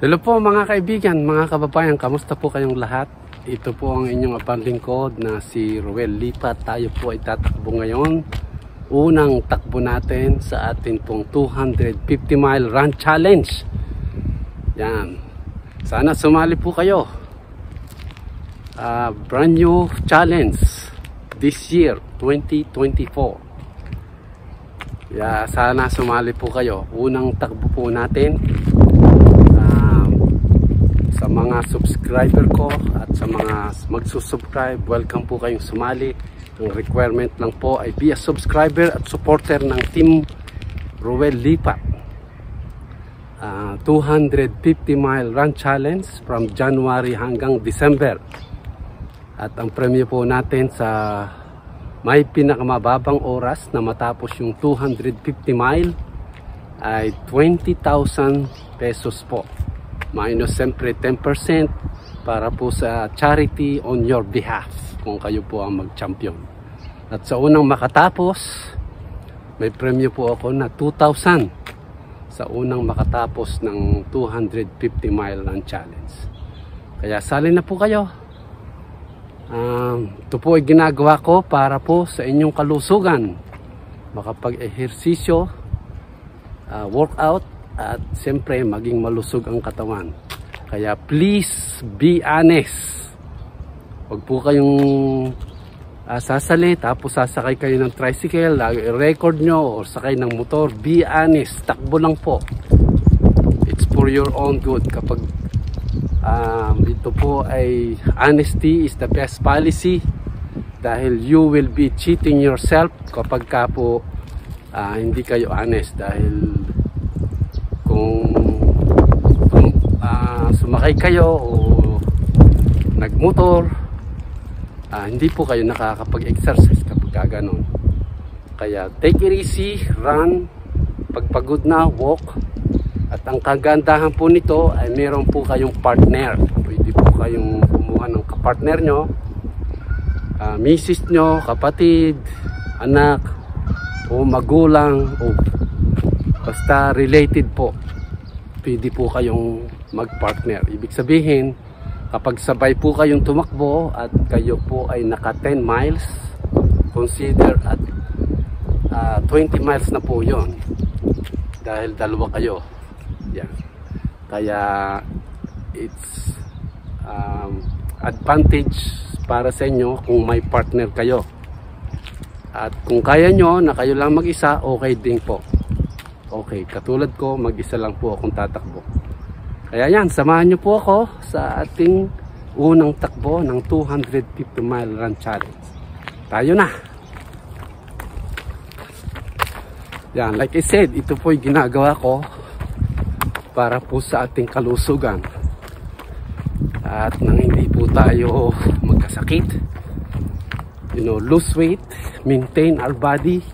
Hello po mga kaibigan, mga kababayan, kamusta po kayong lahat? Ito po ang inyong lingkod na si Roel Lipat. Tayo po ay tatakbo ngayon. Unang takbo natin sa atin pong 250 mile run challenge. Yan. Sana sumali po kayo. Brand new challenge this year, 2024. Sana sumali po kayo. Unang takbo po natin. Sa mga subscriber ko at sa mga magsusubscribe, welcome po kayong sumali. Ang requirement lang po ay be a subscriber at supporter ng Team Roel Lipat. 250 mile run challenge from January hanggang December. At ang premyo po natin sa may pinakamababang oras na matapos yung 250 mile ay 20,000 pesos po. Minus siyempre 10% para po sa charity on your behalf kung kayo po ang mag-champion. At sa unang makatapos, may premyo po ako na 2,000 sa unang makatapos ng 250 mile run challenge. Kaya sali na po kayo. Ito po ay ginagawa ko para po sa inyong kalusugan. Makapag-ehersisyo, workout, at siyempre maging malusog ang katawan. Kaya please be honest. Huwag po kayong sasali tapos sasakay kayo ng tricycle, record nyo o sakay ng motor. Be honest, takbo lang po. It's for your own good. Kapag ito po ay honesty is the best policy, dahil you will be cheating yourself kapag ka po hindi kayo honest. Dahil kung sumakay kayo o nagmotor, hindi po kayo nakakapag-exercise kapag ganon. Kaya take it easy, run, pagpagod na, walk. At ang kagandahan po nito ay meron po kayong partner. Pwede po kayong kumuha ng kapartner nyo, misis nyo, kapatid, anak, o magulang, o basta related po. Pwede po kayong mag-partner. Ibig sabihin, kapag sabay po kayong tumakbo at kayo po ay naka 10 miles, consider at 20 miles na po yon. Dahil dalawa kayo. Yan. Kaya it's advantage para sa inyo kung may partner kayo. At kung kaya nyo na kayo lang mag-isa, okay din po. Okay, katulad ko, mag-isa lang po akong tatakbo. Kaya yan, samahan nyo po ako sa ating unang takbo ng 250 mile run challenge. Tayo na! Yan, like I said, ito po yung ginagawa ko para po sa ating kalusugan. At nang hindi po tayo magkasakit, lose weight, maintain our body,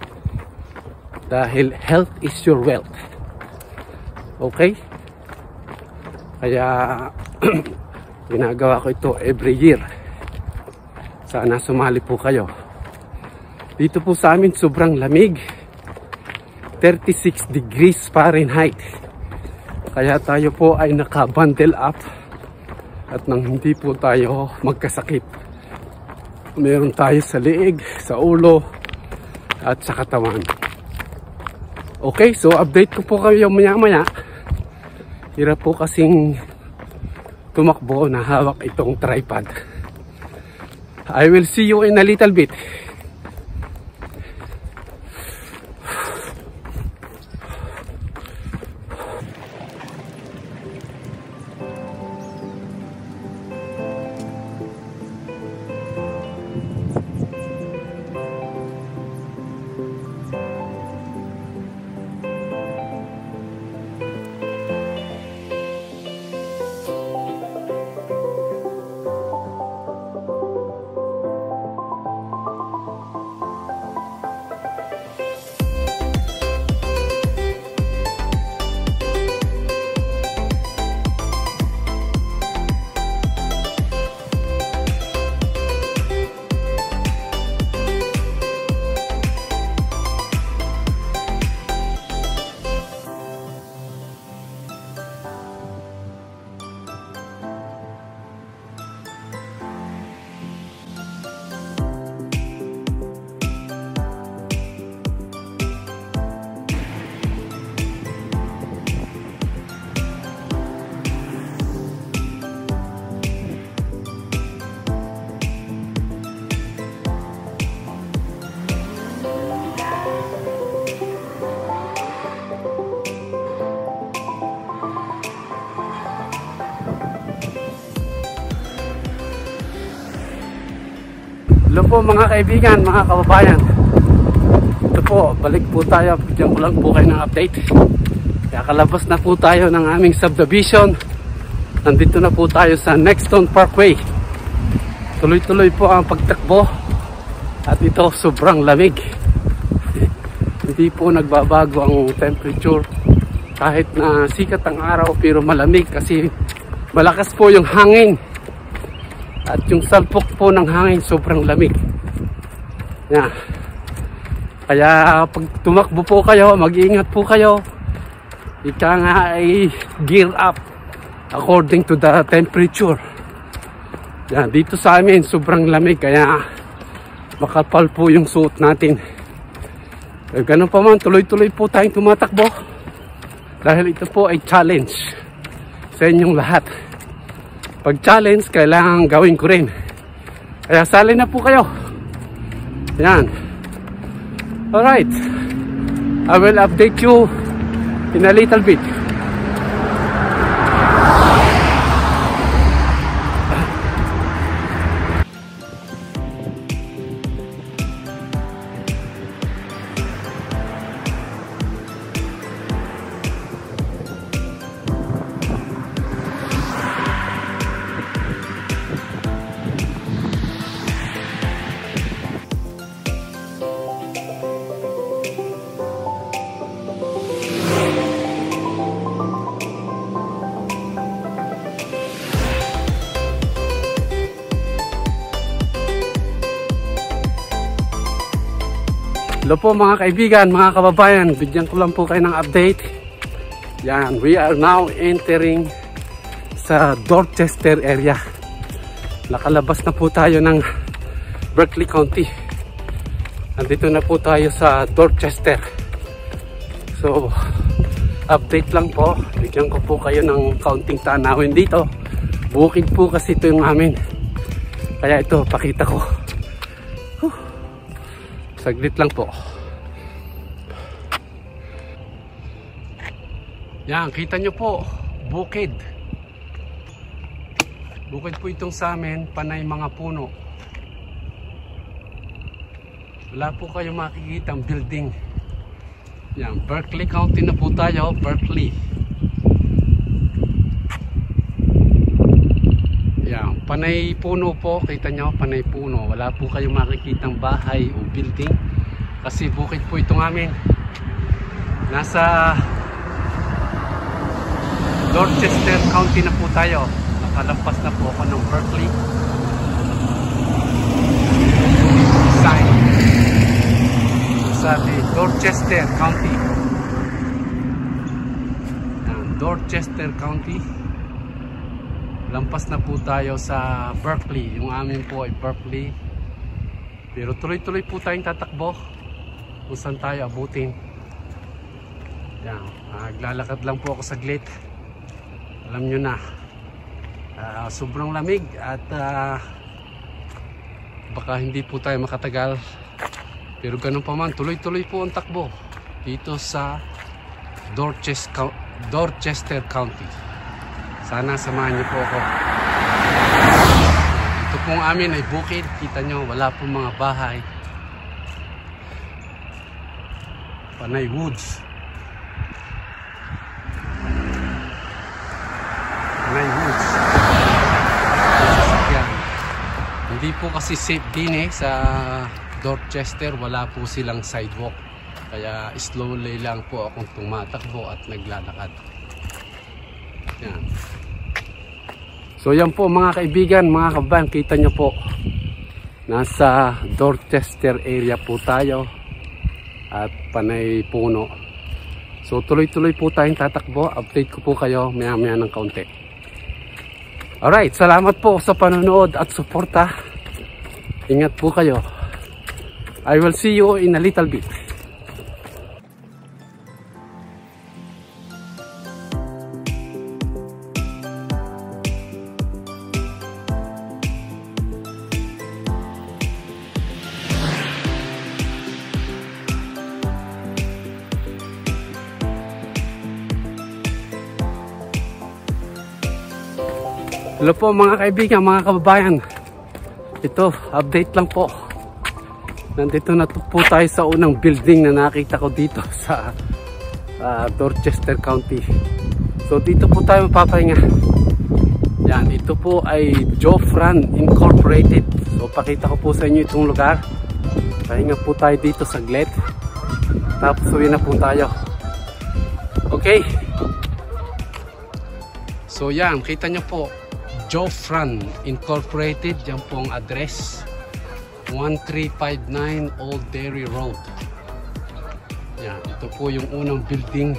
dahil health is your wealth. Okay? Kaya ginagawa ko ito every year. Sana sumali po kayo. Dito po sa amin sobrang lamig, 36 degrees Fahrenheit. Kaya tayo po ay naka-bundle up at nang hindi po tayo magkasakit. Meron tayo sa liig, sa ulo at sa katawan. Okay, so update ko po kayo maya-maya. Hirap po kasing tumakbo na hawak itong tripod. I will see you in a little bit. Hello po mga kaibigan, mga kababayan. Ito po, balik po tayo. Bigyan ko lang po kayo ng update. Kakalabas na po tayo ng aming subdivision. Nandito na po tayo sa Nexton Parkway. Tuloy-tuloy po ang pagtakbo. At ito, sobrang lamig. Hindi po nagbabago ang temperature. Kahit na sikat ang araw, pero malamig kasi malakas po yung hangin. At yung salpok po ng hangin, sobrang lamig. Yan. Kaya pag tumakbo po kayo, mag-iingat po kayo. Ika nga ay gear up according to the temperature. Yan. Dito sa amin, sobrang lamig. Kaya makapal po yung suot natin. Ganun pa man, tuloy-tuloy po tayong tumatakbo. Dahil ito po ay challenge sa inyong lahat. Pag challenge, kailangan gawin ko rin. Kaya sali na po kayo. Yan. Alright. I will update you in a little bit. Hello po mga kaibigan, mga kababayan, bigyan ko lang po kayo ng update. Yan, we are now entering sa Dorchester area. Nakalabas na po tayo ng Berkeley County. Nandito na po tayo sa Dorchester. So, update lang po. Bigyan ko po kayo ng kaunting tanawin dito. Bukid po kasi ito yung amin. Kaya ito, pakita ko. Saglit lang po. Yan, kita nyo po, bukid. Bukid po itong sa amin, panay mga puno. Wala po kayo makikita ang building. Yan, Berkeley County na po tayo, Berkeley. Yan, panay puno po, kita nyo, panay puno. Wala po kayong makikitang bahay o building kasi bukid po itong amin. Nasa Dorchester County na po tayo. Nakalampas na po ako ng Berkeley. Sign. Sabi, Dorchester County. Yan, Dorchester County. Lampas na po tayo sa Berkeley. Yung amin po ay Berkeley. Pero tuloy-tuloy po tayong tatakbo kung saan tayo abutin. Yan. Naglalakad lang po ako saglit. Alam nyo na. Sobrang lamig at baka hindi po tayo makatagal. Pero ganun pa man, tuloy-tuloy po ang takbo dito sa Dorchester County. Sana samahan niyo po ako. Ito pong amin ay bukid. Kita nyo, wala pong mga bahay. Panay woods. Panay woods. Hindi po kasi safe din sa Dorchester. Wala po silang sidewalk. Kaya slowly lang po akong tumatakbo at naglalakad. Yan. So yan po mga kaibigan, mga kababayan, kita nyo po nasa Dorchester area po tayo at panay puno. So tuloy-tuloy po tayong tatakbo. Update ko po kayo maya-maya ng kaunti. Alright, salamat po sa panonood at suporta. Ingat po kayo. I will see you in a little bit. Hello po mga kaibigan, mga kababayan. ito, update lang po. Nandito na po tayo sa unang building na nakita ko dito sa Dorchester County. So dito po tayo mapapahinga. Yan, ito po ay Jofran Incorporated. So pakita ko po sa inyo itong lugar. Pahinga po tayo dito saglit. Tapos uwi na po tayo. Okay. So yan, kita nyo po, Jofran Incorporated. Yan po ang address, 1359 Old Dairy Road. Yan, ito po yung unang building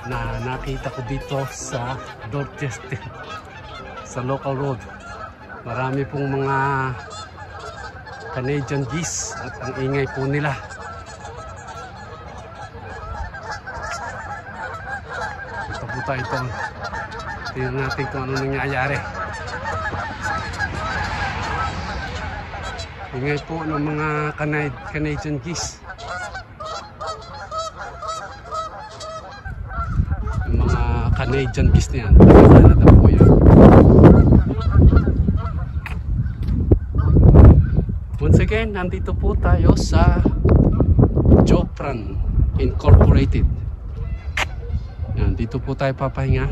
na nakita ko dito sa Dorchester, sa local road. Marami pong mga Canadian geese at ang ingay po nila. Ito po tayo ito. Tingnan natin kung ano nangyayari. Ingay po ng mga Canadian geese. Yung mga Canadian geese na yan. Canada po yan. Once again, nandito po tayo sa Jofran Incorporated. Yan, dito po tayo papahinga.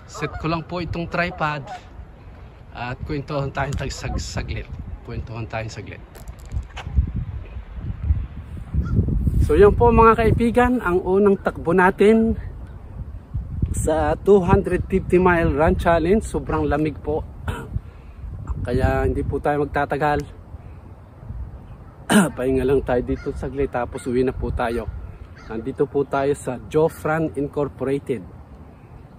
Set ko lang po itong tripod at kwentuhan tayo saglit. So yan po mga kaibigan, ang unang takbo natin sa 250 mile run challenge. Sobrang lamig po. Kaya hindi po tayo magtatagal. Pahinga lang tayo dito saglit tapos uwi na po tayo. Nandito po tayo sa Jofran Incorporated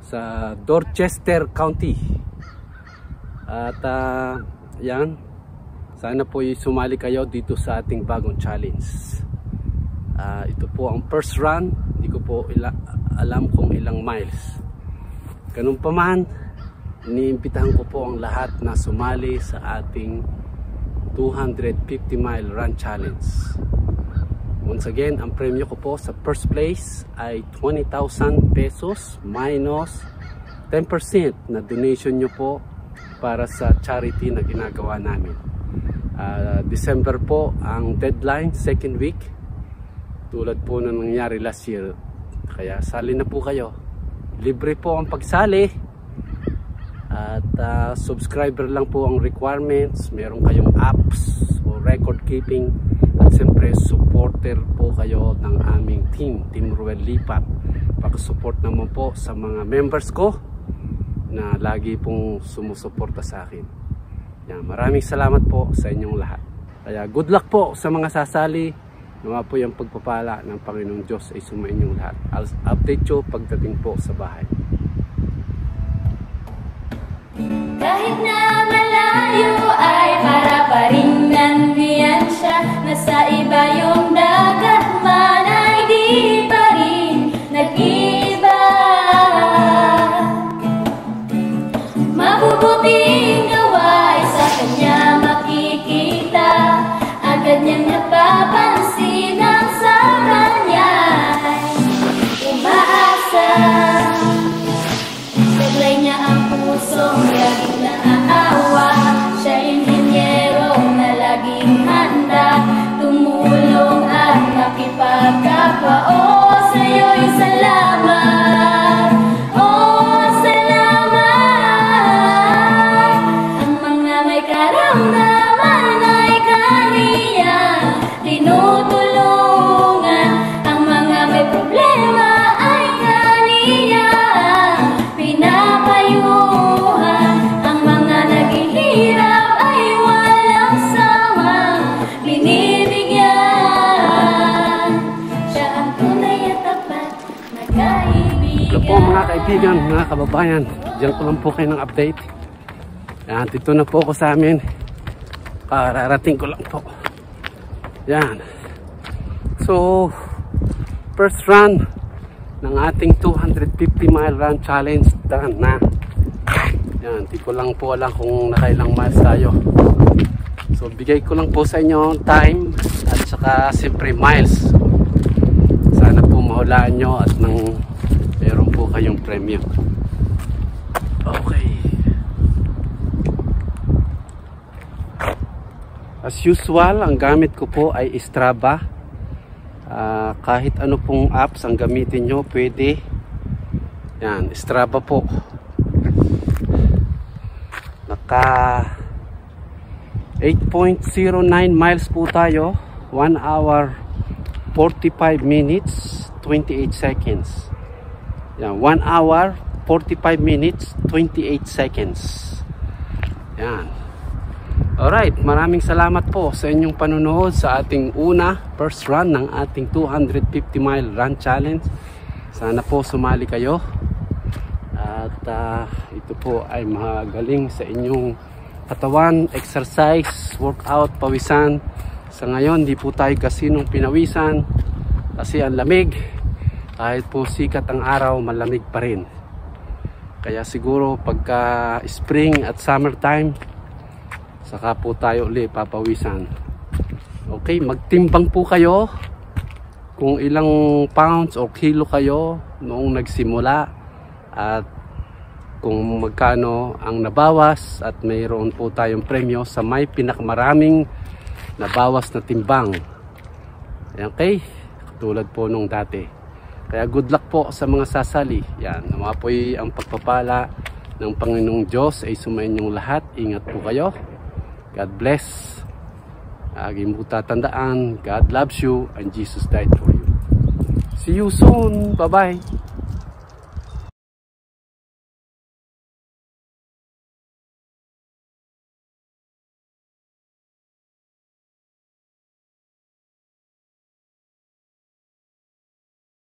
sa Dorchester County. At yan, sana po sumali kayo dito sa ating bagong challenge. Ito po ang first run. Hindi ko po alam kung ilang miles. Ganun pa man, iniimbitahan ko po ang lahat na sumali sa ating 250 mile run challenge. Once again, ang premyo ko po sa first place ay 20,000 pesos minus 10% na donation nyo po para sa charity na ginagawa namin. December po ang deadline, second week, tulad po na nangyari last year. Kaya sali na po kayo. Libre po ang pagsali at subscriber lang po ang requirements. Meron kayong apps o record keeping at siyempre supporter po kayo ng aming Team Ruel Lipat. Pakisupport naman po sa mga members ko na lagi pong sumusuporta sa akin. Yan, maraming salamat po sa inyong lahat. Kaya good luck po sa mga sasali. Nawa po yung pagpapala ng Panginoong Diyos ay sumainyong lahat. I'll update you pagdating po sa bahay. Kahit na malayo ay para pa rin nandiyan siya. Nasa iba yung dagat man ay di pa rin nag-iba. Mabubuting gawa ay sa kanya makikita. Agad niyang napapansin ang sa kanya umaasa. Saglay niya ang pusong laging naaawa. Siya inhinyero na laging handa tumulong at makipagkapwa. Oh, sa'yo'y salamat. Oh, salamat. Ang mga may karamdaman ay kaniya tinutulungan. Ang mga may problema ay kaniya pinapayuhan. Ang mga naghihirap ay walang sawang binibigyan. Siya ang tunay at tapat na kaibigan. Hello po mga kaibigan, mga kababayan. Diyan ko lang po kayo ng update. Yan, dito na po ako sa amin. Kararating ko lang po. Yan. So, first run ng ating 250 mile run challenge done na. Yan, di ko lang po alam kung nakailang miles tayo. So, bigay ko lang po sa inyo time at saka siyempre miles. Sana po mahulaan nyo at meron po kayong premyo. Okay. As usual, ang gamit ko po ay Strava. Kahit ano pong apps ang gamitin nyo, pwede. Yan, Strava po. Naka 8.09 miles po tayo. 1 hour 45 minutes 28 seconds. Yan, 1 hour 45 minutes 28 seconds. Yan. Alright, maraming salamat po sa inyong panunood sa ating first run ng ating 250 mile run challenge. Sana po sumali kayo. At ito po ay magaling sa inyong katawan, exercise, workout, pawisan. Sa ngayon, di po tayo kasinong pinawisan kasi ang lamig. Kahit po sikat ang araw, malamig pa rin. Kaya siguro pagka spring at summertime, saka po tayo ulit papawisan. Okay, magtimbang po kayo kung ilang pounds o kilo kayo noong nagsimula at kung magkano ang nabawas, at mayroon po tayong premyo sa may pinakamaraming nabawas na timbang. Okay, katulad po nung dati. Kaya good luck po sa mga sasali. Yan, nawa po ang pagpapala ng Panginoong Diyos ay sumayin niyong lahat. Ingat po kayo. God bless. Lagi mo tatandaan, God loves you and Jesus died for you. See you soon. Bye-bye.